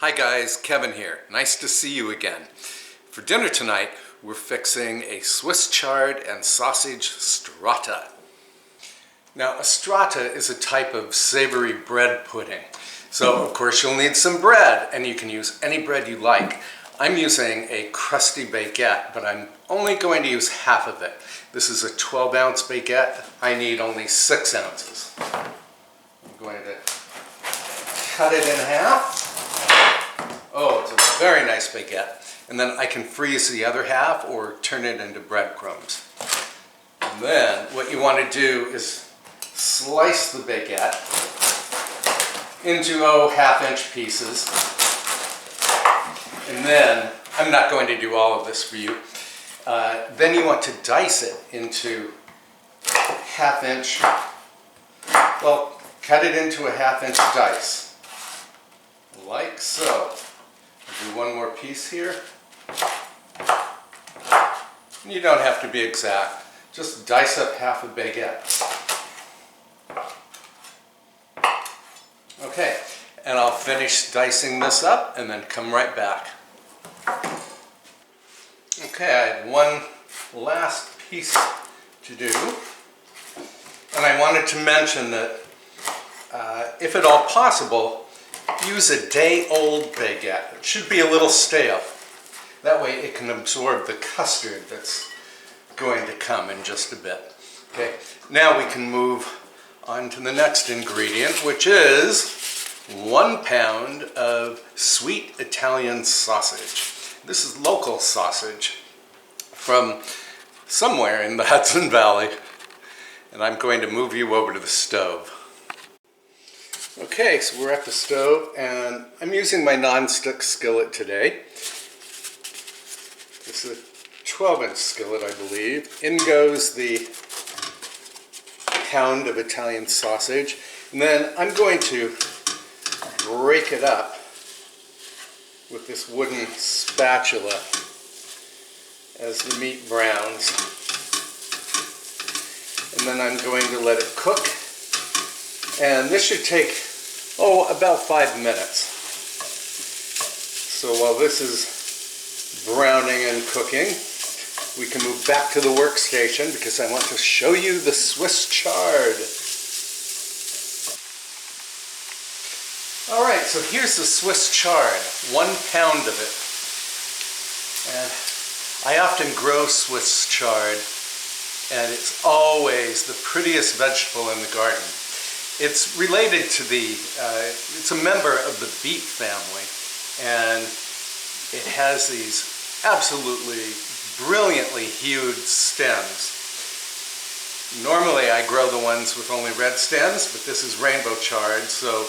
Hi guys, Kevin here. Nice to see you again. For dinner tonight, we're fixing a Swiss chard and sausage strata. Now, a strata is a type of savory bread pudding. So, of course, you'll need some bread, and you can use any bread you like. I'm using a crusty baguette, but I'm only going to use half of it. This is a 12-ounce baguette. I need only 6 ounces. I'm going to cut it in half. Oh, it's a very nice baguette. And then I can freeze the other half or turn it into breadcrumbs. And then what you want to do is slice the baguette into, half-inch pieces. And then, I'm not going to do all of this for you. Then you want to dice it into half-inch, cut it into a half-inch dice. Like so. I'll do one more piece here. You don't have to be exact. Just dice up half a baguette. Okay, and I'll finish dicing this up and then come right back. Okay, I have one last piece to do. And I wanted to mention that if at all possible, use a day-old baguette. It should be a little stale. That way it can absorb the custard that's going to come in just a bit. Okay, now we can move on to the next ingredient, which is 1 pound of sweet Italian sausage. This is local sausage from somewhere in the Hudson Valley. And I'm going to move you over to the stove. Okay, so we're at the stove, and I'm using my non-stick skillet today. This is a 12-inch skillet, I believe. In goes the pound of Italian sausage, and then I'm going to break it up with this wooden spatula as the meat browns. And then I'm going to let it cook. And this should take, about 5 minutes. So while this is browning and cooking, we can move back to the workstation because I want to show you the Swiss chard. Alright, so here's the Swiss chard, 1 pound of it. And I often grow Swiss chard, and it's always the prettiest vegetable in the garden. It's related to it's a member of the beet family, and it has these absolutely brilliantly hued stems. Normally I grow the ones with only red stems, but this is rainbow chard, so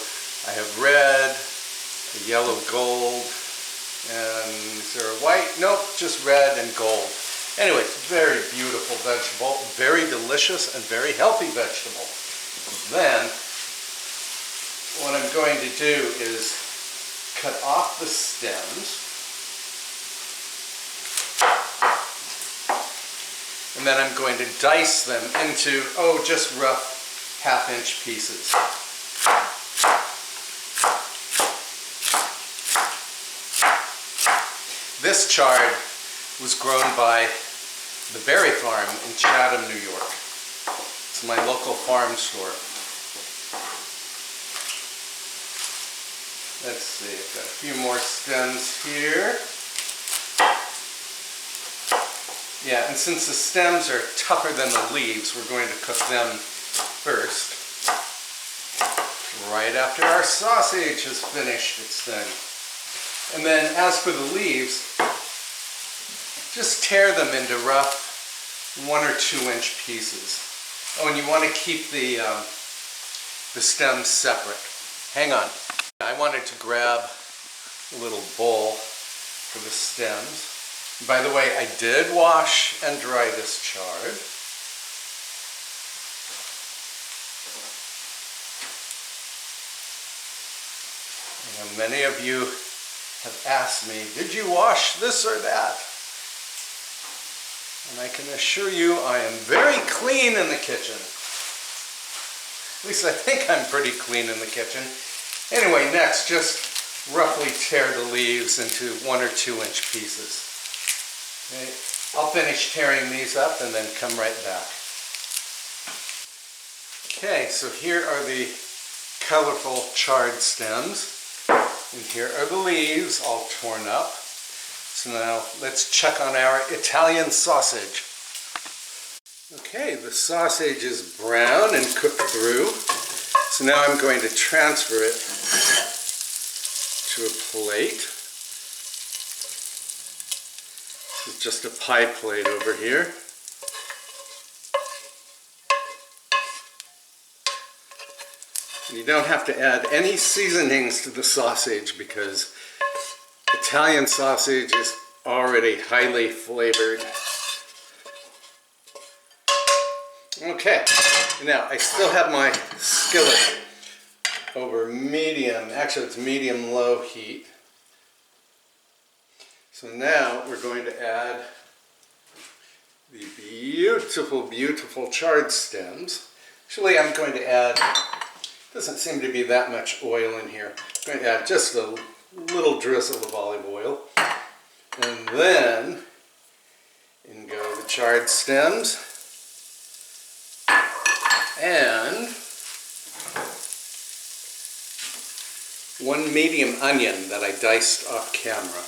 I have red, a yellow gold, and is there a white? Nope, just red and gold. Anyway, it's a very beautiful vegetable, very delicious and very healthy vegetable. Then, what I'm going to do is cut off the stems. And then I'm going to dice them into, just rough half-inch pieces. This chard was grown by the Berry Farm in Chatham, New York. It's my local farm store. Let's see, I've got a few more stems here. Yeah, and since the stems are tougher than the leaves, we're going to cook them first. Right after our sausage has finished its thing. And then as for the leaves, just tear them into rough 1 or 2 inch pieces. Oh, and you want to keep the stems separate. Hang on. I wanted to grab a little bowl for the stems. By the way, I did wash and dry this chard. And many of you have asked me, did you wash this or that? And I can assure you I am very clean in the kitchen. At least I think I'm pretty clean in the kitchen. Anyway, next, just roughly tear the leaves into 1 or 2 inch pieces. Okay. I'll finish tearing these up and then come right back. Okay, so here are the colorful chard stems, and here are the leaves all torn up. So now let's check on our Italian sausage. Okay, the sausage is brown and cooked through. So now I'm going to transfer it to a plate. This is just a pie plate over here. You don't have to add any seasonings to the sausage because Italian sausage is already highly flavored. Okay, now I still have my skillet over medium, actually it's medium-low heat. So now we're going to add the beautiful, beautiful chard stems. Actually, I'm going to add, doesn't seem to be that much oil in here. I'm going to add just a little drizzle of olive oil. And then in go the chard stems. And 1 medium onion that I diced off camera.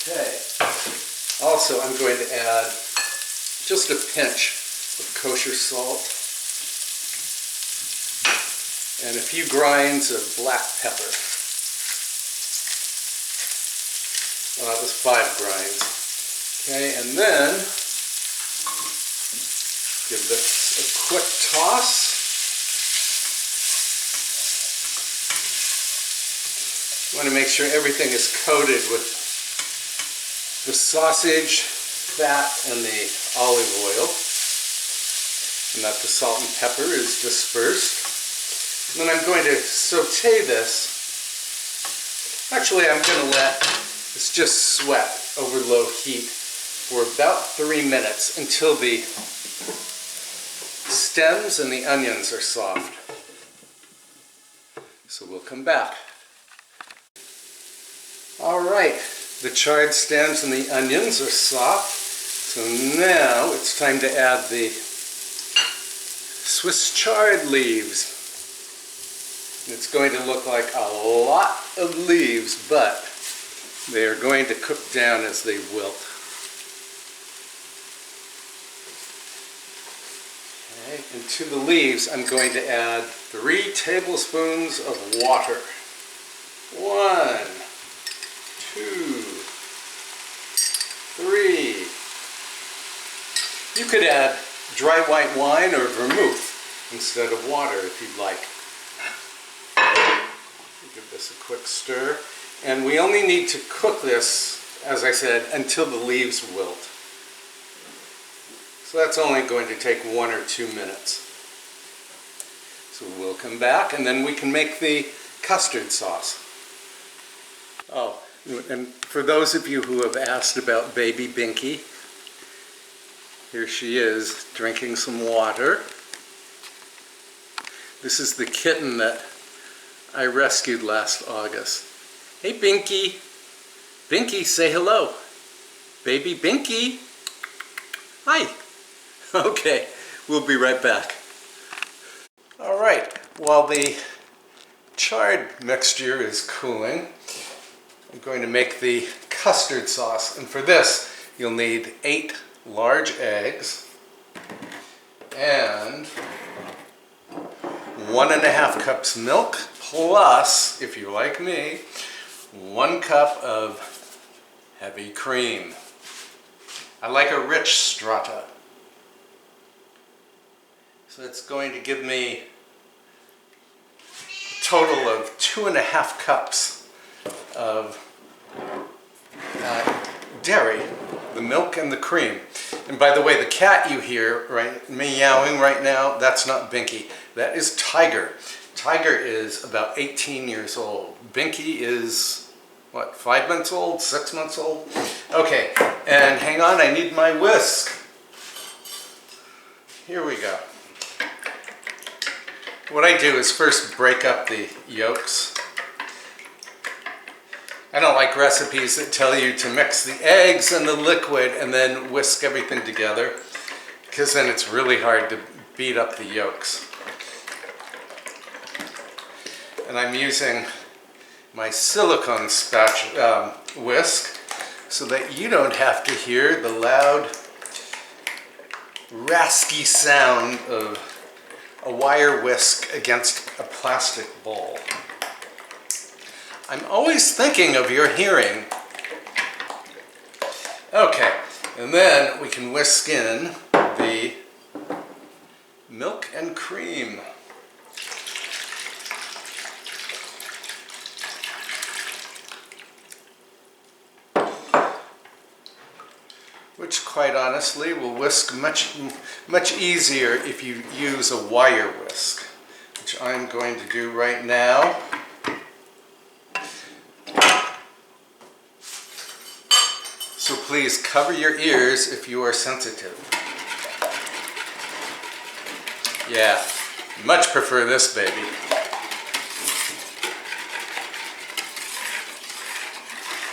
Okay. Also, I'm going to add just a pinch of kosher salt and a few grinds of black pepper. Well, that was 5 grinds. Okay, and then give this a quick toss. You want to make sure everything is coated with the sausage, fat, and the olive oil, and that the salt and pepper is dispersed. And then I'm going to saute this. Actually, I'm going to let this just sweat over low heat for about 3 minutes until the stems and the onions are soft. So we'll come back. All right, the chard stems and the onions are soft. So now it's time to add the Swiss chard leaves. It's going to look like a lot of leaves, but they are going to cook down as they wilt. Okay, and to the leaves, I'm going to add 3 tablespoons of water. 1, 2, 3. You could add dry white wine or vermouth instead of water if you'd like. Give this a quick stir. And we only need to cook this, as I said, until the leaves wilt. So that's only going to take 1 or 2 minutes. So we'll come back and then we can make the custard sauce. Oh, and for those of you who have asked about baby Binky, here she is drinking some water. This is the kitten that I rescued last August. Hey Binky! Binky, say hello! Baby Binky! Hi! Okay, we'll be right back. Alright, while the chard mixture is cooling, I'm going to make the custard sauce. And for this, you'll need 8 large eggs and 1½ cups milk, plus, if you're like me, 1 cup of heavy cream. I like a rich strata. So it's going to give me a total of 2½ cups of dairy, the milk and the cream. And by the way, the cat you hear meowing right now, that's not Binky. That is Tiger. Tiger is about 18 years old. Binky is what, 5 months old, 6 months old? Okay, and hang on, I need my whisk. Here we go. What I do is first break up the yolks. I don't like recipes that tell you to mix the eggs and the liquid and then whisk everything together, because then it's really hard to beat up the yolks. And I'm using my silicone whisk so that you don't have to hear the loud, raspy sound of a wire whisk against a plastic bowl. I'm always thinking of your hearing. Okay, and then we can whisk in the milk and cream. Which, quite honestly, will whisk much easier if you use a wire whisk, which I'm going to do right now. So please cover your ears if you are sensitive. Yeah, much prefer this baby.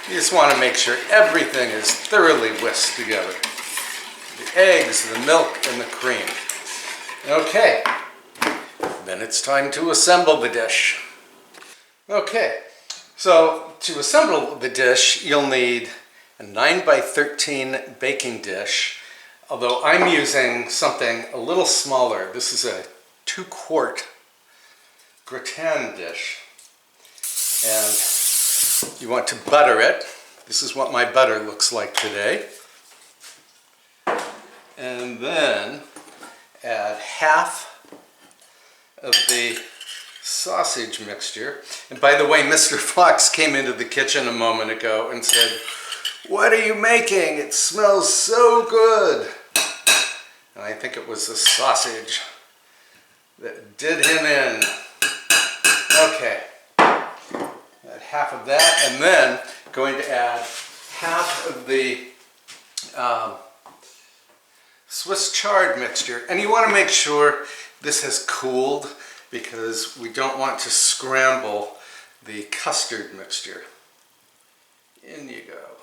You just want to make sure everything is thoroughly whisked together. The eggs, the milk, and the cream. Okay, then it's time to assemble the dish. Okay, so to assemble the dish, you'll need a 9 by 13 baking dish, although I'm using something a little smaller. This is a 2-quart gratin dish. And you want to butter it. This is what my butter looks like today. And then add half of the sausage mixture. And by the way, Mr. Fox came into the kitchen a moment ago and said, "What are you making? It smells so good." And I think it was the sausage that did him in. Okay. Add half of that, and then going to add half of the Swiss chard mixture. And you want to make sure this has cooled, because we don't want to scramble the custard mixture. In you go.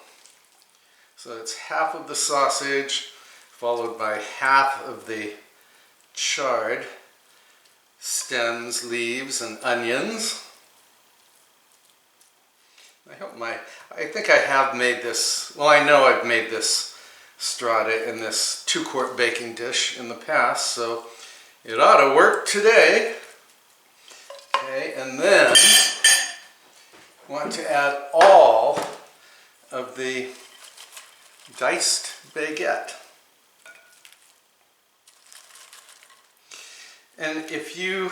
So it's half of the sausage, followed by half of the chard, stems, leaves, and onions. I think I have made this, well, I know I've made this strata in this 2-quart baking dish in the past, so it ought to work today. Okay, and then want to add all of the diced baguette. And if you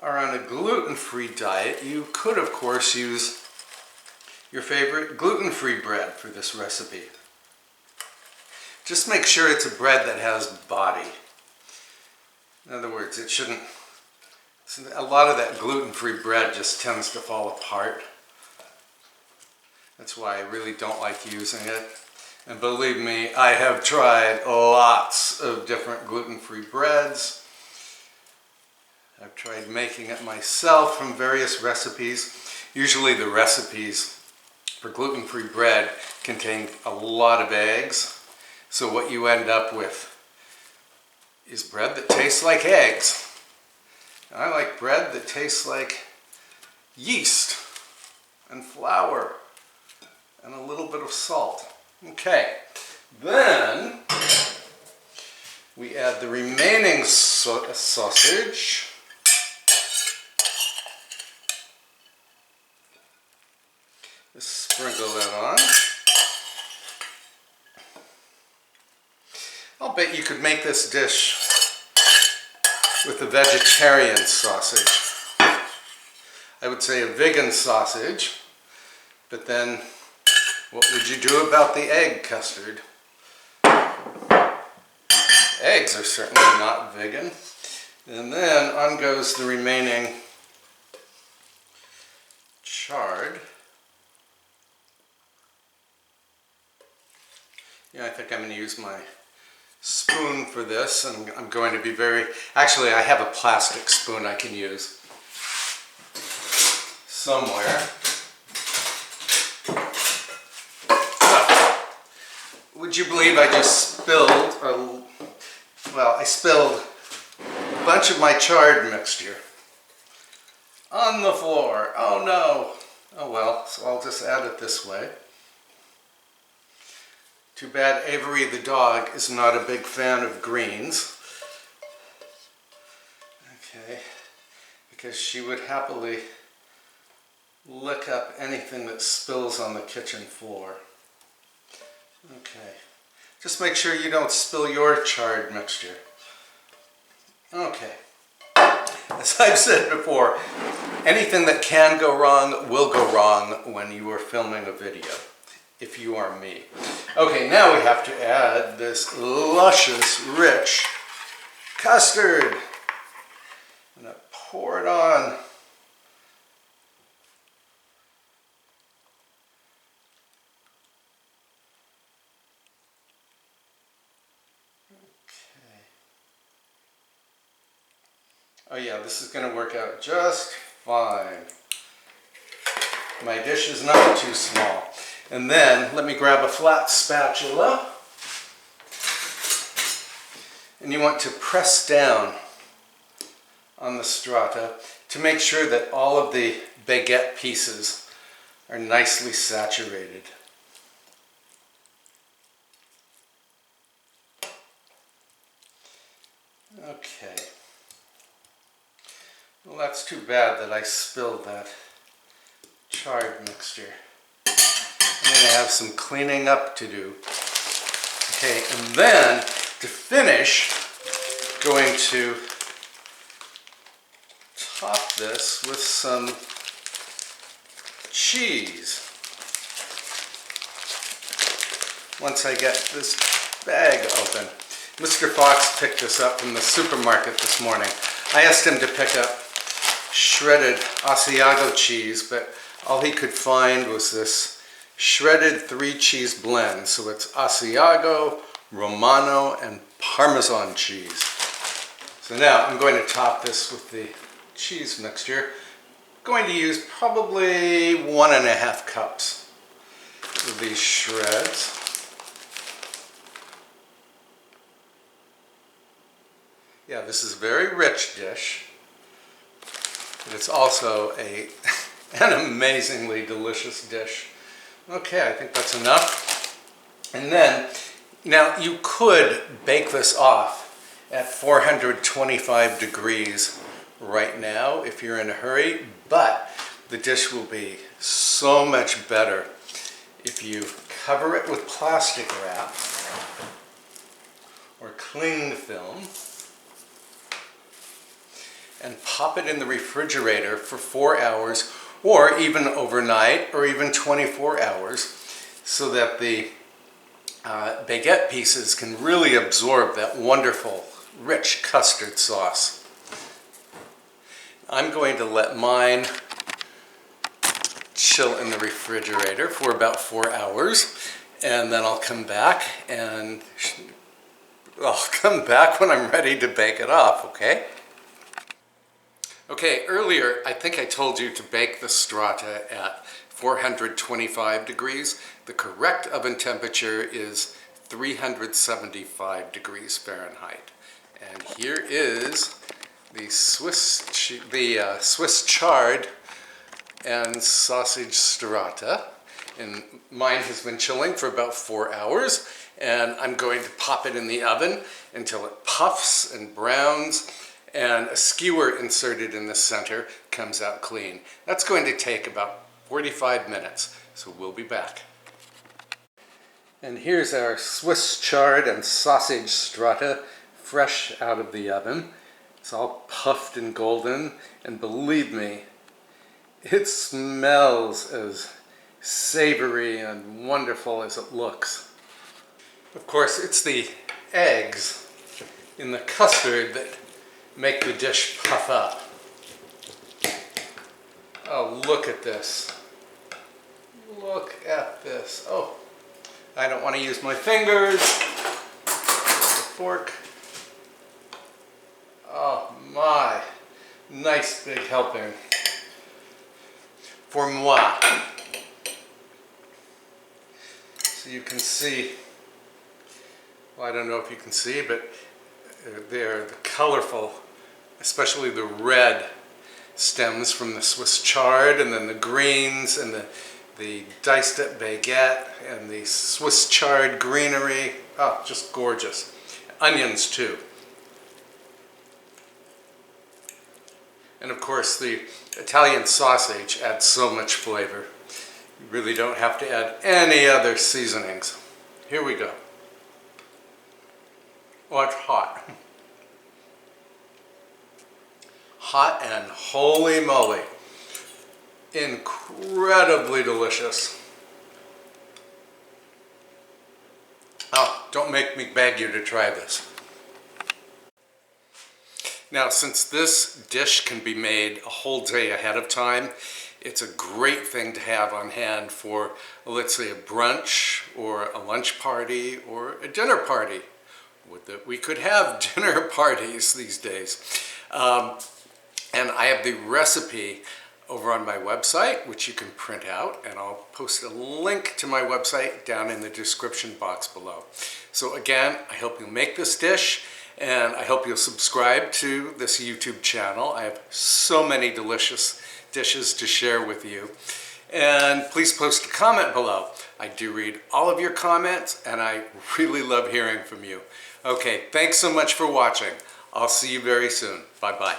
are on a gluten-free diet, you could, of course, use your favorite gluten-free bread for this recipe. Just make sure it's a bread that has body. In other words, it shouldn't, a lot of that gluten-free bread just tends to fall apart. That's why I really don't like using it. And believe me, I have tried lots of different gluten-free breads. I've tried making it myself from various recipes. Usually the recipes for gluten-free bread contain a lot of eggs. So what you end up with is bread that tastes like eggs. And I like bread that tastes like yeast and flour and a little bit of salt. Okay, then we add the remaining sausage. Just sprinkle that on. I'll bet you could make this dish with a vegetarian sausage. I would say a vegan sausage, but then what would you do about the egg custard? Eggs are certainly not vegan. And then on goes the remaining chard. Yeah, I think I'm going to use my spoon for this, and I'm going to be very... Actually, I have a plastic spoon I can use somewhere. Would you believe I just spilled, I spilled a bunch of my chard mixture on the floor. Oh no. Oh well, so I'll just add it this way. Too bad Avery the dog is not a big fan of greens. Okay, because she would happily lick up anything that spills on the kitchen floor. Okay, just make sure you don't spill your chard mixture. Okay, as I've said before, anything that can go wrong will go wrong when you are filming a video, if you are me. Okay, now we have to add this luscious, rich custard. I'm going to pour it on. Oh yeah, this is going to work out just fine. My dish is not too small. And then, let me grab a flat spatula. And you want to press down on the strata to make sure that all of the baguette pieces are nicely saturated. Okay. Well, that's too bad that I spilled that chard mixture. I'm going to have some cleaning up to do. Okay, and then to finish, going to top this with some cheese. Once I get this bag open. Mr. Fox picked this up from the supermarket this morning. I asked him to pick up shredded Asiago cheese, but all he could find was this shredded 3-cheese blend. So it's Asiago, Romano, and Parmesan cheese. So now I'm going to top this with the cheese mixture. I'm going to use probably 1.5 cups of these shreds. Yeah, this is a very rich dish, but it's also an amazingly delicious dish. Okay, I think that's enough. And then, now you could bake this off at 425 degrees right now if you're in a hurry, but the dish will be so much better if you cover it with plastic wrap or cling film and pop it in the refrigerator for 4 hours, or even overnight, or even 24 hours, so that the baguette pieces can really absorb that wonderful, rich custard sauce. I'm going to let mine chill in the refrigerator for about 4 hours, and then I'll come back, and I'll come back when I'm ready to bake it off, okay? Okay, earlier I think I told you to bake the strata at 425 degrees. The correct oven temperature is 375 degrees Fahrenheit. And here is the Swiss chard and sausage strata. And mine has been chilling for about 4 hours, and I'm going to pop it in the oven until it puffs and browns, and a skewer inserted in the center comes out clean. That's going to take about 45 minutes, so we'll be back. And here's our Swiss chard and sausage strata, fresh out of the oven. It's all puffed and golden, and believe me, it smells as savory and wonderful as it looks. Of course, it's the eggs in the custard that make the dish puff up. Oh, look at this. Look at this. Oh, I don't want to use my fingers. Fork. Oh my, nice big helping. For moi. So you can see, well, I don't know if you can see, but they're the colorful, especially the red stems from the Swiss chard, and then the greens and the diced up baguette and the Swiss chard greenery. Oh, just gorgeous. Onions too. And of course the Italian sausage adds so much flavor. You really don't have to add any other seasonings. Here we go. Oh, it's hot. Hot and holy moly. Incredibly delicious. Oh, don't make me beg you to try this. Now, since this dish can be made a whole day ahead of time, it's a great thing to have on hand for, let's say, a brunch or a lunch party or a dinner party. We could have dinner parties these days. And I have the recipe over on my website, which you can print out, and I'll post a link to my website down in the description box below. So again, I hope you'll make this dish, and I hope you'll subscribe to this YouTube channel. I have so many delicious dishes to share with you. And please post a comment below. I do read all of your comments, and I really love hearing from you. Okay, thanks so much for watching. I'll see you very soon. Bye-bye.